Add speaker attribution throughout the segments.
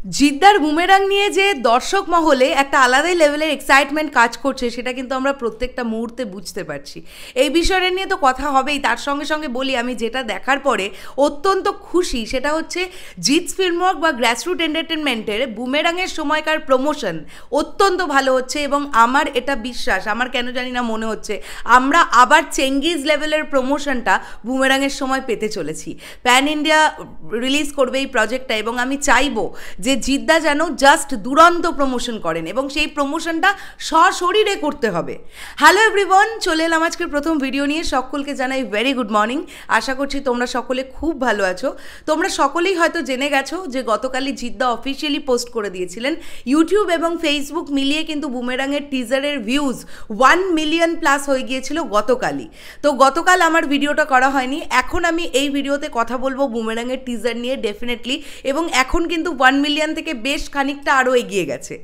Speaker 1: জিদ্দার boomerang নিয়ে যে দর্শক মহলে একটা আলাদাই লেভেলের এক্সাইটমেন্ট কাজ করছে সেটা কিন্তু আমরা প্রত্যেকটা মুহূর্তে বুঝতে পারছি। এই বিষয়টা নিয়ে তো কথা হবেই, তার সঙ্গে সঙ্গে বলি আমি যেটা দেখার পরে অত্যন্ত খুশি সেটা হচ্ছে জিৎস ফিল্মওয়ার্ক বা গ্রাসরুট এন্টারটেনমেন্টের বুমেরাংয়ের সময়কার প্রমোশন অত্যন্ত ভালো হচ্ছে এবং আমার এটা বিশ্বাস, আমার কেন জানি না মনে হচ্ছে আমরা আবার চেঙ্গিজ লেভেলের প্রমোশনটা বুমেরাংয়ের সময় পেতে চলেছি। প্যান ইন্ডিয়া রিলিজ করবে এই প্রজেক্টটা এবং আমি চাইবো যে জিদ্দা যেন জাস্ট দুরন্ত প্রমোশন করেন এবং সেই প্রমোশনটা সশরীরে করতে হবে। হ্যালো এভরিওয়ান, চলে এলাম আজকের প্রথম ভিডিও নিয়ে। সকলকে জানাই ভেরি গুড মর্নিং। আশা করছি তোমরা সকলে খুব ভালো আছো। তোমরা সকলেই হয়তো জেনে গেছো যে গতকালই জিদ্দা অফিসিয়ালি পোস্ট করে দিয়েছিলেন ইউটিউব এবং ফেসবুক মিলিয়ে কিন্তু বুমেরাংয়ের টিজারের ভিউজ 1 মিলিয়ন প্লাস হয়ে গিয়েছিল গতকালই। তো গতকাল আমার ভিডিওটা করা হয়নি, এখন আমি এই ভিডিওতে কথা বলবো বুমেরাংয়ের টিজার নিয়ে ডেফিনেটলি, এবং এখন কিন্তু 1 মিলিয়ন থেকে বেশ খানিকটা আরও এগিয়ে গেছে।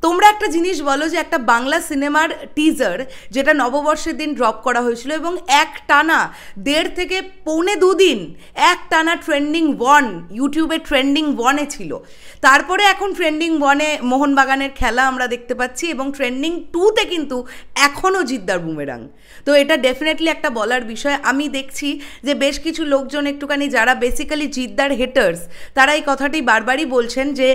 Speaker 1: তোমরা একটা জিনিস বলো যে একটা বাংলা সিনেমার টিজার যেটা নববর্ষের দিন ড্রপ করা হয়েছিল এবং এক টানা 1.5 থেকে পৌনে 2 দিন এক টানা ট্রেন্ডিং 1 ইউটিউবে ট্রেন্ডিং 1-এ ছিল, তারপরে এখন ট্রেন্ডিং 1-এ মোহনবাগানের খেলা আমরা দেখতে পাচ্ছি এবং ট্রেন্ডিং 2-তে কিন্তু এখনও জিদ্দার বুমেরাং। তো এটা ডেফিনেটলি একটা বলার বিষয়। আমি দেখছি যে বেশ কিছু লোকজন একটুখানি যারা বেসিক্যালি জিদ্দার হেটার্স তারা এই কথাটি বারবারই বলছেন যে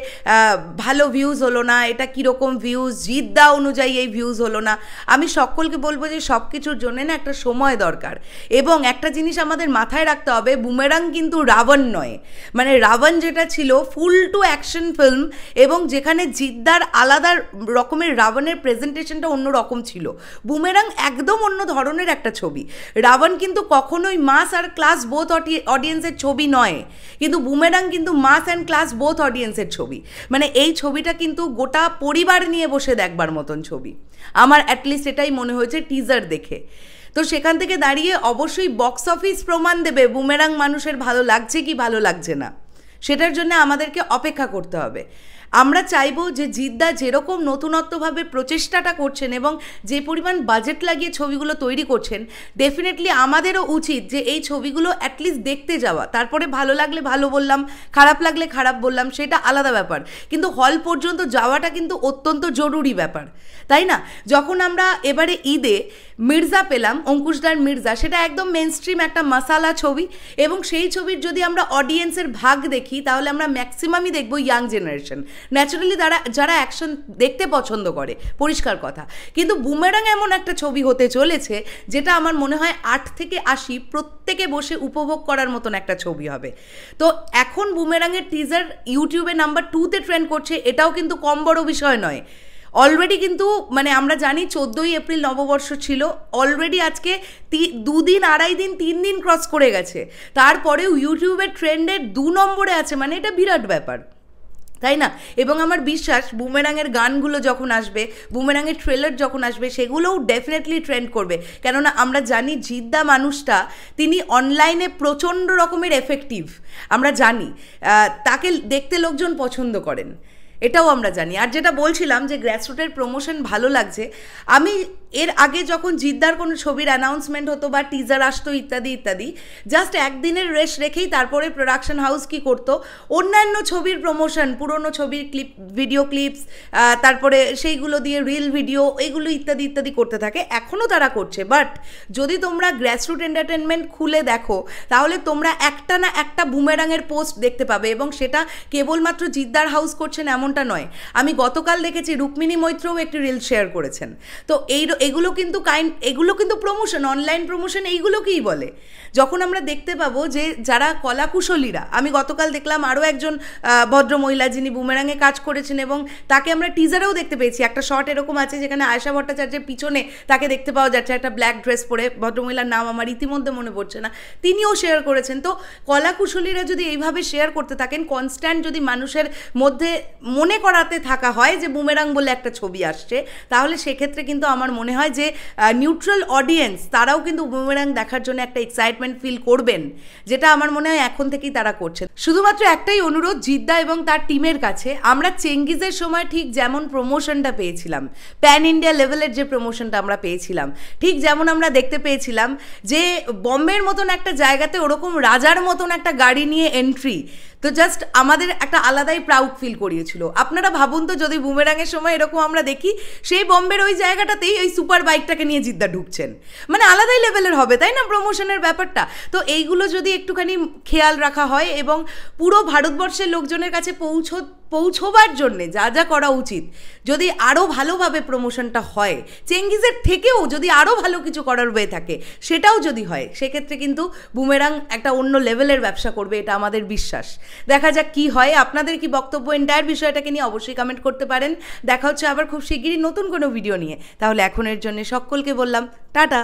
Speaker 1: ভালো ভিউজ হলো না, এটা কীরকম ভিউজ, জিদ্দা অনুযায়ী এই ভিউজ হলো না। আমি সকলকে বলবো যে সব কিছুর জন্য না একটা সময় দরকার এবং একটা জিনিস আমাদের মাথায় রাখতে হবে, বুমেরাং কিন্তু রাবণ নয়। মানে রাবণ যেটা ছিল ফুল টু অ্যাকশন ফিল্ম এবং যেখানে জিদ্দার আলাদা রকমের রাবণের প্রেজেন্টেশনটা অন্য রকম ছিল, বুমেরাং একদম অন্য ধরনের একটা ছবি। রাবণ কিন্তু কখনোই মাস আর ক্লাস বোথ অডিয়েন্সের ছবি নয়, কিন্তু বুমেরাং কিন্তু মাস অ্যান্ড ক্লাস বোথ অডিয়েন্সের ছবি। মানে এই ছবিটা কিন্তু গোটা পরিবার নিয়ে বসে দেখবার মতন ছবি, আমার অ্যাটলিস্ট এটাই মনে হয়েছে টিজার দেখে। তো সেখান থেকে দাঁড়িয়ে অবশ্যই বক্স অফিস প্রমাণ দেবে বুমেরাং মানুষের ভালো লাগছে কি ভালো লাগছে না, সেটার জন্য আমাদেরকে অপেক্ষা করতে হবে। আমরা চাইবো যে জিদ্দা যেরকম নতুনত্বভাবে প্রচেষ্টাটা করছেন এবং যে পরিমাণ বাজেট লাগিয়ে ছবিগুলো তৈরি করছেন, ডেফিনেটলি আমাদেরও উচিত যে এই ছবিগুলো অ্যাটলিস্ট দেখতে যাওয়া। তারপরে ভালো লাগলে ভালো বললাম, খারাপ লাগলে খারাপ বললাম, সেটা আলাদা ব্যাপার, কিন্তু হল পর্যন্ত যাওয়াটা কিন্তু অত্যন্ত জরুরি ব্যাপার, তাই না? যখন আমরা এবারে ঈদে মির্জা পেলাম, অঙ্কুশদার মির্জা, সেটা একদম মেনস্ট্রিম একটা মশালা ছবি এবং সেই ছবির যদি আমরা অডিয়েন্সের ভাগ দেখি তাহলে আমরা ম্যাক্সিমামই দেখবো ইয়াং জেনারেশন, ন্যাচারালি যারা অ্যাকশন দেখতে পছন্দ করে, পরিষ্কার কথা। কিন্তু বুমেরাং এমন একটা ছবি হতে চলেছে যেটা আমার মনে হয় 8 থেকে 80 প্রত্যেকে বসে উপভোগ করার মতন একটা ছবি হবে। তো এখন বুমেরাংয়ের টিজার ইউটিউবে নাম্বার 2-তে ট্রেন্ড করছে, এটাও কিন্তু কম বড় বিষয় নয়। অলরেডি কিন্তু মানে আমরা জানি 14ই এপ্রিল নববর্ষ ছিল, অলরেডি আজকে 2 দিন 2.5 দিন 3 দিন ক্রস করে গেছে, তারপরেও ইউটিউবের ট্রেন্ডের 2 নম্বরে আছে, মানে এটা বিরাট ব্যাপার, তাই না? এবং আমার বিশ্বাস বুমেরাংয়ের গানগুলো যখন আসবে, বুমেরাংয়ের ট্রেলার যখন আসবে, সেগুলোও ডেফিনেটলি ট্রেন্ড করবে। কেননা আমরা জানি জিদ্দা মানুষটা তিনি অনলাইনে প্রচণ্ড রকমের এফেক্টিভ, আমরা জানি তাকে দেখতে লোকজন পছন্দ করেন, এটাও আমরা জানি। আর যেটা বলছিলাম যে গ্রাসরুটের প্রমোশন ভালো লাগছে, আমি এর আগে যখন জিদ্দার কোনো ছবির অ্যানাউন্সমেন্ট হতো বা টিজার আসতো ইত্যাদি ইত্যাদি, জাস্ট একদিনের রেস্ট রেখেই তারপরে প্রোডাকশন হাউস কী করতো, অন্যান্য ছবির প্রমোশন, পুরনো ছবির ক্লিপ, ভিডিও ক্লিপস, তারপরে সেইগুলো দিয়ে রিল ভিডিও, এগুলো ইত্যাদি ইত্যাদি করতে থাকে, এখনও তারা করছে। বাট যদি তোমরা গ্রাসরুট এন্টারটেনমেন্ট খুলে দেখো তাহলে তোমরা একটা না একটা বুমেরাংয়ের পোস্ট দেখতে পাবে এবং সেটা কেবলমাত্র জিদ্দার হাউস করছেন এমনটা নয়। আমি গতকাল দেখেছি রুক্মিণী মৈত্রও একটি রিল শেয়ার করেছেন। তো এগুলো কিন্তু প্রমোশন, অনলাইন প্রমোশন, এইগুলোকেই বলে। যখন আমরা দেখতে পাবো যে যারা কলাকুশলীরা, আমি গতকাল দেখলাম আরও একজন ভদ্রমহিলা যিনি বুমেরাংয়ে কাজ করেছেন এবং তাকে আমরা টিজারেও দেখতে পেয়েছি, একটা শট এরকম আছে যেখানে আয়েশা ভট্টাচার্যের পিছনে তাকে দেখতে পাওয়া যাচ্ছে একটা ব্ল্যাক ড্রেস পরে, ভদ্রমহিলার নাম আমার ইতিমধ্যে মনে পড়ছে না, তিনিও শেয়ার করেছেন। তো কলাকুশলীরা যদি এইভাবে শেয়ার করতে থাকেন, কনস্ট্যান্ট যদি মানুষের মধ্যে মনে করাতে থাকা হয় যে বুমেরাং বলে একটা ছবি আসছে, তাহলে সেক্ষেত্রে কিন্তু আমার মনে হয় যে নিউট্রাল অডিয়েন্স তারাও কিন্তু বুমেরাং দেখার জন্য একটা এক্সাইটমেন্ট ফিল করবেন, যেটা আমার মনে হয় এখন থেকেই তারা করছেন। শুধুমাত্র একটাই অনুরোধ জিদ্দা এবং তার টিমের কাছে, আমরা চেঙ্গিজের সময় ঠিক যেমন প্রমোশনটা পেয়েছিলাম, প্যান ইন্ডিয়া লেভেলের যে প্রমোশনটা আমরা পেয়েছিলাম, ঠিক যেমন আমরা দেখতে পেয়েছিলাম যে বম্বের মতন একটা জায়গাতে ওরকম রাজার মতন একটা গাড়ি নিয়ে এন্ট্রি, তো জাস্ট আমাদের একটা আলাদাই প্রাউড ফিল করিয়েছিল। আপনারা ভাবুন তো, যদি বুমেরাঙের সময় এরকম আমরা দেখি, সেই বম্বের ওই জায়গাটাতেই ওই সুপার বাইকটাকে নিয়ে জিদ্দা ঢুকছেন, মানে আলাদাই লেভেলের হবে, তাই না প্রমোশনের ব্যাপারটা? তো এইগুলো যদি একটুখানি খেয়াল রাখা হয় এবং পুরো ভারতবর্ষের লোকজনের কাছে পৌঁছবার জন্যে যা যা করা উচিত, যদি আরও ভালোভাবে প্রমোশনটা হয়, চেঙ্গিজের থেকেও যদি আরও ভালো কিছু করার ওয়ে থাকে, সেটাও যদি হয়, সেক্ষেত্রে কিন্তু বুমেরাং একটা অন্য লেভেলের ব্যবসা করবে, এটা আমাদের বিশ্বাস। দেখা যাক কি হয়। আপনাদের কি বক্তব্য এন্টায়ার বিষয়টাকে নিয়ে অবশ্যই কমেন্ট করতে পারেন। দেখা হচ্ছে আবার খুব শিগগিরই নতুন কোনো ভিডিও নিয়ে। তাহলে এখনের জন্য সকলকে বললাম টাটা।